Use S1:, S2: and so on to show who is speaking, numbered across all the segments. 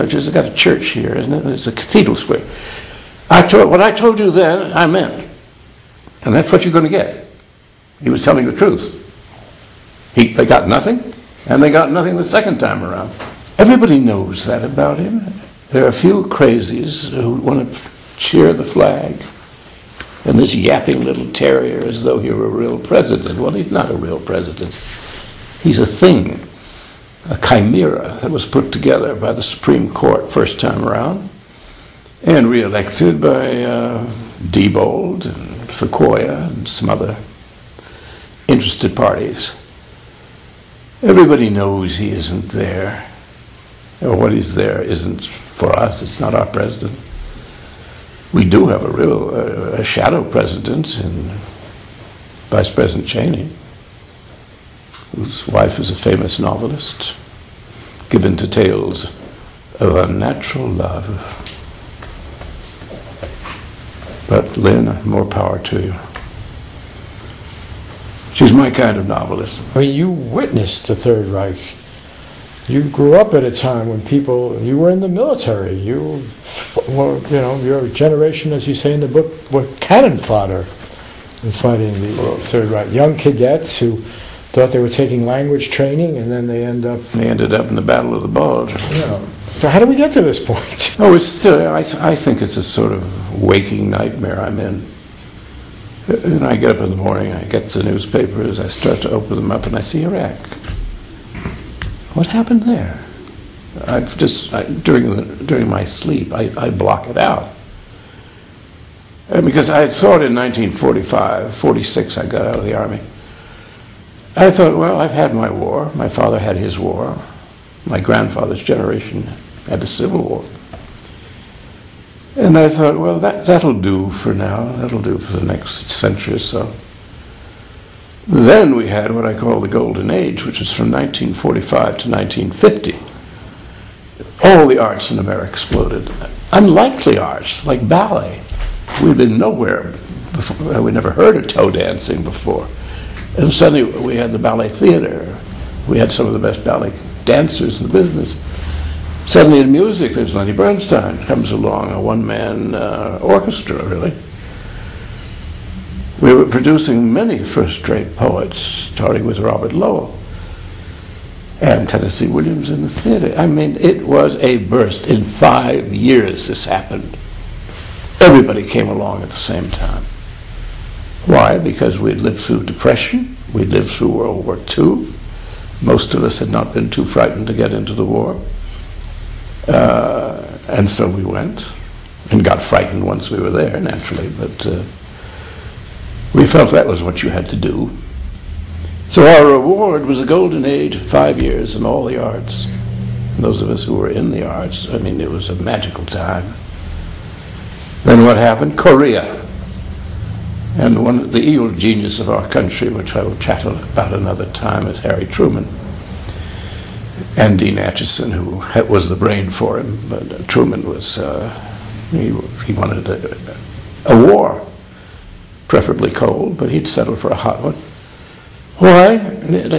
S1: Just got a church here, isn't it? It's a cathedral square. What I told you then, I meant. And that's what you're going to get. He was telling the truth. They got nothing, and they got nothing the second time around. Everybody knows that about him. There are a few crazies who want to cheer the flag. And this yapping little terrier as though he were a real president. Well, he's not a real president. He's a thing, a chimera that was put together by the Supreme Court first time around and re-elected by Diebold and Sequoia and some other interested parties. Everybody knows he isn't there. Or what he's there isn't for us. It's not our president. We do have a shadow president in Vice President Cheney, whose wife is a famous novelist, given to tales of unnatural love. But Lynn, more power to you. She's my kind of novelist.
S2: I mean, you witnessed the Third Reich. You grew up at a time when you were in the military. You were, your generation, as you say in the book, were cannon fodder in fighting the Third Reich. Young cadets who thought they were taking language training, and then they ended up in
S1: the Battle of the Bulge.
S2: Yeah. So how do we get to this point?
S1: Oh, it's still, I think it's a sort of waking nightmare I'm in. And I get up in the morning, I get the newspapers, I start to open them up, and I see Iraq. What happened there? During my sleep, I block it out. And because I thought in 1945, 46, I got out of the army. I thought, well, I've had my war. My father had his war. My grandfather's generation had the Civil War. And I thought, well, that'll do for now. That'll do for the next century or so. Then we had what I call the Golden Age, which is from 1945 to 1950. All the arts in America exploded. Unlikely arts, like ballet. We'd been nowhere before. We'd never heard of toe dancing before. And suddenly we had the ballet theater. We had some of the best ballet dancers in the business. Suddenly in music, there's Lenny Bernstein comes along, a one-man orchestra, really. We were producing many first-rate poets, starting with Robert Lowell and Tennessee Williams in the theater. I mean, it was a burst. In 5 years, this happened. Everybody came along at the same time. Why? Because we'd lived through Depression. We'd lived through World War II. Most of us had not been too frightened to get into the war. And so we went and got frightened once we were there, naturally, but we felt that was what you had to do. So our reward was a golden age, 5 years in all the arts. And those of us who were in the arts, I mean, it was a magical time. Then what happened? Korea. And one of the evil genius of our country, which I will chat about another time, is Harry Truman. And Dean Acheson, who was the brain for him, but Truman was, he wanted a war, preferably cold, but he'd settle for a hot one. Why?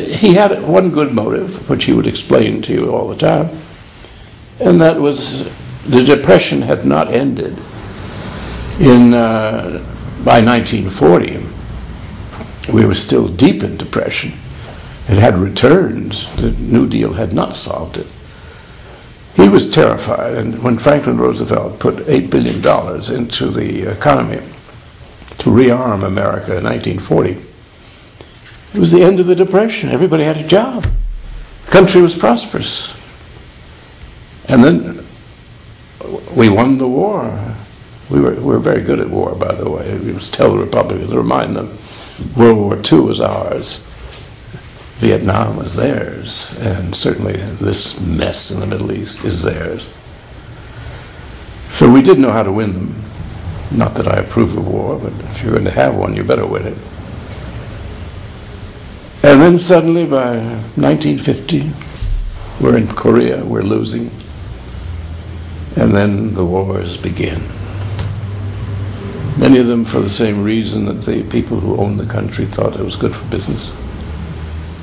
S1: He had one good motive, which he would explain to you all the time, and that was the Depression had not ended by 1940. We were still deep in Depression. It had returned. The New Deal had not solved it. He was terrified, and when Franklin Roosevelt put $8 billion into the economy to rearm America in 1940, it was the end of the Depression. Everybody had a job. The country was prosperous. And then we won the war. We were very good at war, by the way. We must tell the Republicans, remind them, World War II was ours. Vietnam was theirs, and certainly this mess in the Middle East is theirs. So we did know how to win them. Not that I approve of war, but if you're going to have one, you better win it. And then suddenly by 1950, we're in Korea, we're losing, and then the wars begin. Many of them for the same reason that the people who owned the country thought it was good for business.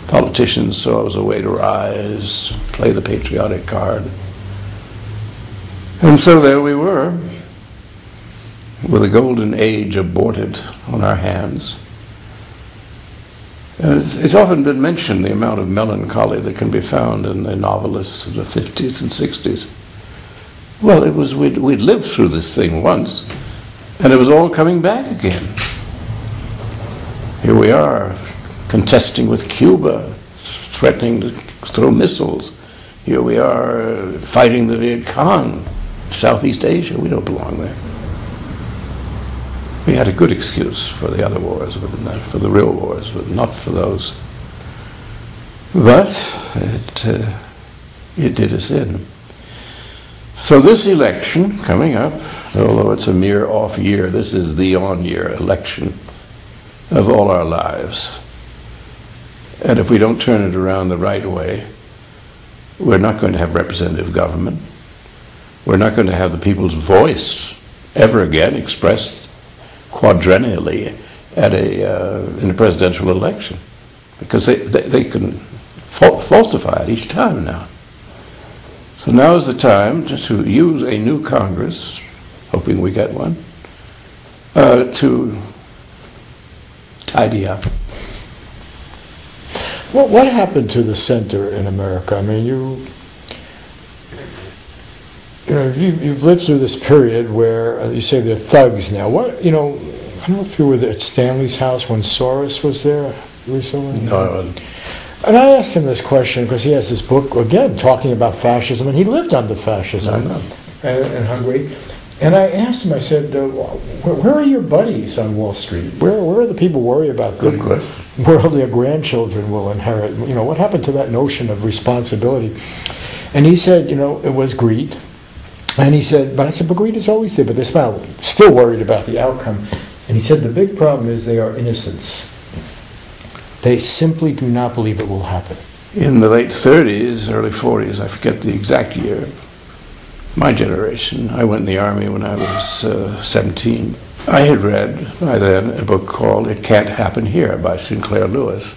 S1: Politicians saw it as a way to rise, play the patriotic card. And so there we were, with a golden age aborted on our hands. And it's often been mentioned, the amount of melancholy that can be found in the novelists of the 50s and 60s. Well, it was we'd lived through this thing once, and it was all coming back again. Here we are, contesting with Cuba, threatening to throw missiles. Here we are, fighting the Viet Cong, Southeast Asia. We don't belong there. We had a good excuse for the other wars, but not for the real wars, but not for those. But it did us in. So this election coming up, although it's a mere off year, this is the on-year election of all our lives. And if we don't turn it around the right way, we're not going to have representative government. We're not going to have the people's voice ever again expressed quadrennially at in a presidential election, because they can falsify it each time now. So now is the time to use a new Congress, hoping we get one, to tidy up.
S2: Well, what happened to the center in America? I mean, you've lived through this period where you say they're thugs now. What, I don't know if you were at Stanley's house when Soros was there recently.
S1: No, I wasn't.
S2: And I asked him this question because he has this book, again, talking about fascism, and he lived under fascism in Hungary. And I asked him, I said, where are your buddies on Wall Street? Where are the people worried about
S1: Good
S2: the
S1: question.
S2: world their grandchildren will inherit? What happened to that notion of responsibility? And he said, it was greed. And he said, but greed is always there, but they're still worried about the outcome. And he said, the big problem is they are innocents. They simply do not believe it will happen.
S1: In the late 30s, early 40s, I forget the exact year, my generation, I went in the Army when I was 17. I had read by then a book called It Can't Happen Here by Sinclair Lewis,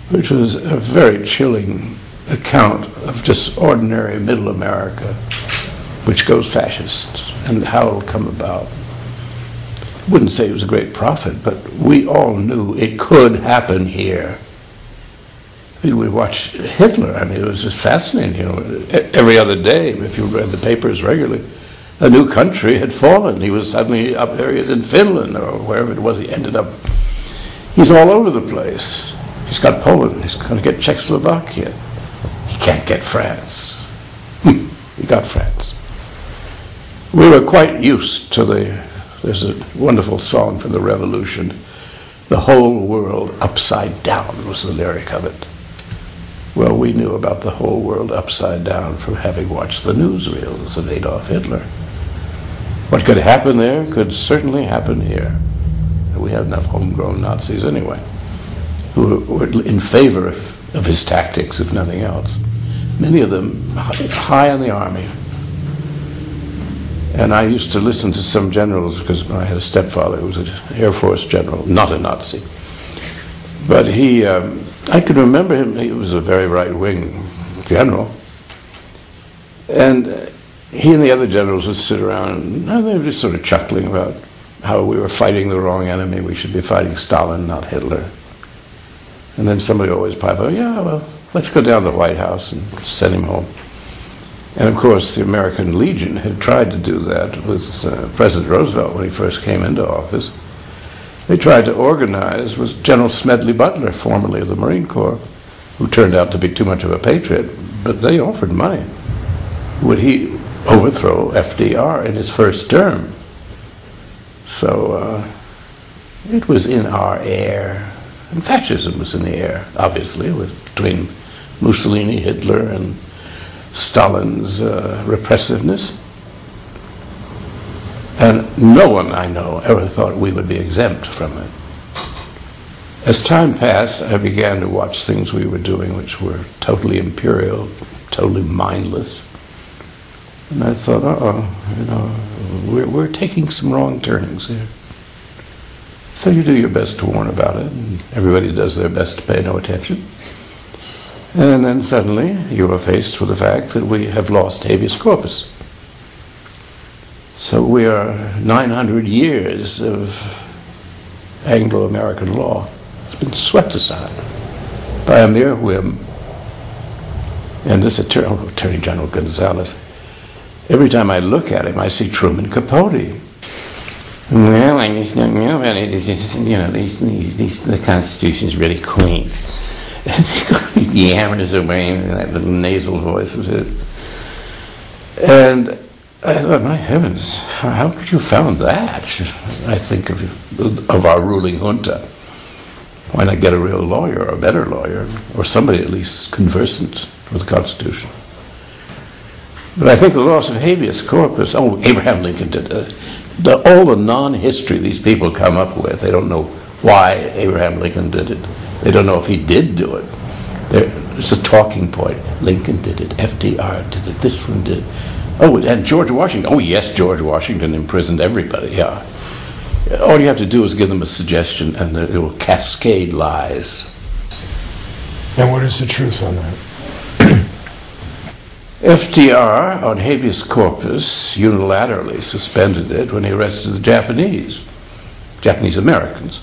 S1: which was a very chilling account of just ordinary middle America, which goes fascist, and how it'll come about. I wouldn't say it was a great prophet, but we all knew it could happen here. We watched Hitler. I mean, it was just fascinating. Every other day, if you read the papers regularly, a new country had fallen. He was suddenly up there. He was in Finland or wherever it was. He ended up. He's all over the place. He's got Poland. He's going to get Czechoslovakia. He can't get France. He got France. We were quite used to there's a wonderful song from the Revolution. The whole world upside down was the lyric of it. Well, we knew about the whole world upside down from having watched the newsreels of Adolf Hitler. What could happen there could certainly happen here. We had enough homegrown Nazis anyway, who were in favor of his tactics, if nothing else. Many of them high in the army. And I used to listen to some generals, because I had a stepfather who was an Air Force general, not a Nazi. But I can remember him, he was a very right-wing general. And he and the other generals would sit around, and they were just sort of chuckling about how we were fighting the wrong enemy. We should be fighting Stalin, not Hitler. And then somebody always piped up, yeah, well, let's go down to the White House and send him home. And of course, the American Legion had tried to do that with President Roosevelt when he first came into office. They tried to organize with General Smedley Butler, formerly of the Marine Corps, who turned out to be too much of a patriot, but they offered money. Would he overthrow FDR in his first term? So it was in our air. And fascism was in the air, obviously, between Mussolini, Hitler, and Stalin's repressiveness. And no one I know ever thought we would be exempt from it. As time passed, I began to watch things we were doing which were totally imperial, totally mindless. And I thought, we're taking some wrong turnings here. So you do your best to warn about it, and everybody does their best to pay no attention. And then suddenly you are faced with the fact that we have lost habeas corpus. So we are 900 years of Anglo-American law. It's been swept aside by a mere whim. And this Attorney General Gonzalez, every time I look at him, I see Truman Capote. Well, I just don't know about it. It's just, the Constitution's really quaint. He hammers away in that little nasal voice of his. And I thought, my heavens, how could you found that? I think of our ruling junta. Why not get a real lawyer, or a better lawyer, or somebody at least conversant with the Constitution? But I think the loss of habeas corpus, Abraham Lincoln did, all the non-history these people come up with, they don't know why Abraham Lincoln did it. They don't know if he did do it. It's a talking point. Lincoln did it, FDR did it, this one did it. Oh, and George Washington. Oh, yes, George Washington imprisoned everybody, yeah. All you have to do is give them a suggestion and it will cascade lies.
S2: And what is the truth on that?
S1: FDR, on habeas corpus, unilaterally suspended it when he arrested the Japanese Americans,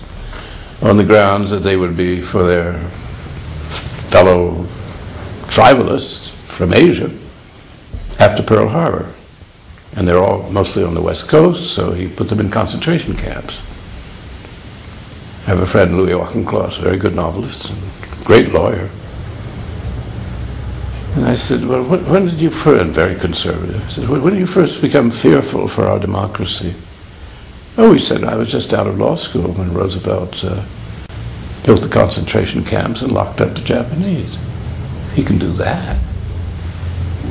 S1: on the grounds that they would be for their fellow tribalists from Asia after Pearl Harbor. And they're all mostly on the West Coast, so he put them in concentration camps. I have a friend, Louis Auchincloss, a very good novelist, and great lawyer. And I said, well, when did you first, and very conservative, I said, when did you first become fearful for our democracy? Oh, he said, I was just out of law school when Roosevelt built the concentration camps and locked up the Japanese. He can do that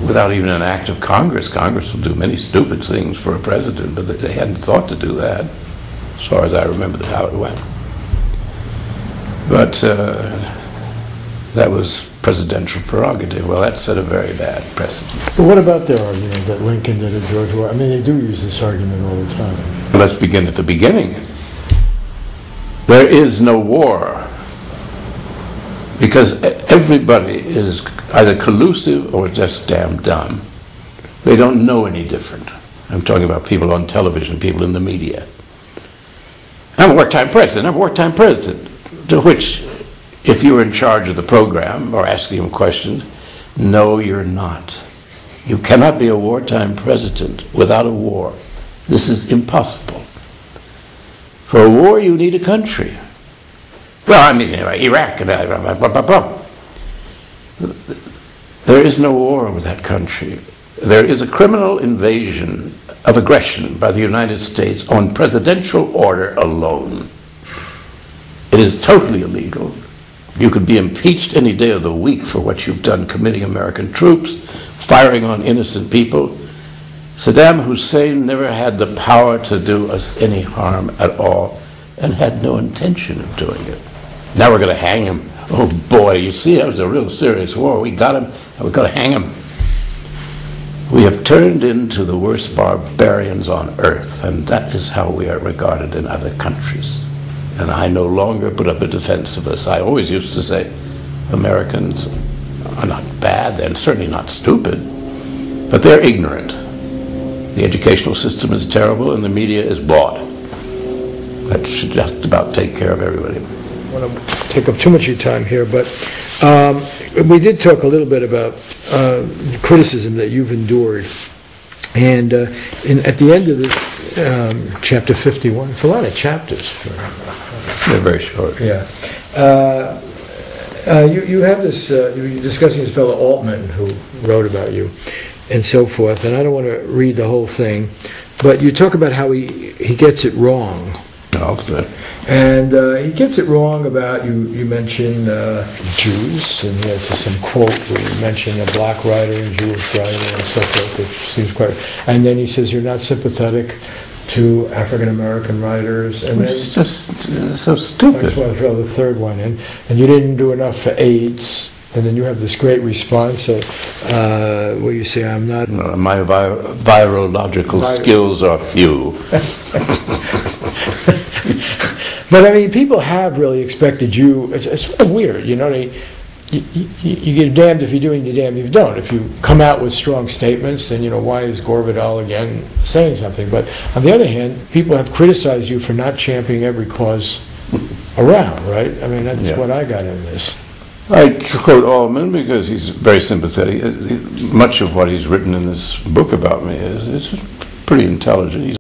S1: without even an act of Congress. Congress will do many stupid things for a president, but they hadn't thought to do that, as far as I remember how it went. But that was presidential prerogative. Well, that set a very bad precedent.
S2: But what about their argument that Lincoln did it, George Washington? I mean, they do use this argument all the time.
S1: Well, let's begin at the beginning. There is no war, because everybody is either collusive or just damn dumb. They don't know any different. I'm talking about people on television, people in the media. I'm a wartime president, I'm a wartime president. To which, if you were in charge of the program or asking them questions, no, you're not. You cannot be a wartime president without a war. This is impossible. For a war, you need a country. Well, I mean, Iraq, blah, blah, blah. There is no war with that country. There is a criminal invasion of aggression by the United States on presidential order alone. It is totally illegal. You could be impeached any day of the week for what you've done, committing American troops, firing on innocent people. Saddam Hussein never had the power to do us any harm at all and had no intention of doing it. Now we're going to hang him. Oh boy, you see, that was a real serious war. We got him, and we're going to hang him. We have turned into the worst barbarians on earth, and that is how we are regarded in other countries. And I no longer put up a defense of us. I always used to say, Americans are not bad, they're certainly not stupid, but they're ignorant. The educational system is terrible, and the media is bought. That should just about take care of everybody.
S2: I don't want to take up too much of your time here, but we did talk a little bit about criticism that you've endured. And at the end of the chapter 51, it's a lot of chapters.
S1: They're very short.
S2: Yeah. You have this, you're discussing this fellow Altman who wrote about you and so forth, and I don't want to read the whole thing, but you talk about how he gets it wrong. And he gets it wrong about, you mention Jews, and he has some quote where you mention a black writer, a Jewish writer, and so forth, which seems quite... And then he says you're not sympathetic to African-American writers. And
S1: it's just so stupid.
S2: I just want to throw the third one in. And you didn't do enough for AIDS. And then you have this great response where you say, I'm not...
S1: My virological skills are few.
S2: But I mean, people have really expected you. It's sort of weird, you know. you're damned if you do and you're damned if you don't. If you come out with strong statements, then, why is Gore Vidal again saying something? But on the other hand, people have criticized you for not championing every cause around, right? I mean, that's what I got in this.
S1: I quote Altman because he's very sympathetic. Much of what he's written in this book about me is pretty intelligent. He's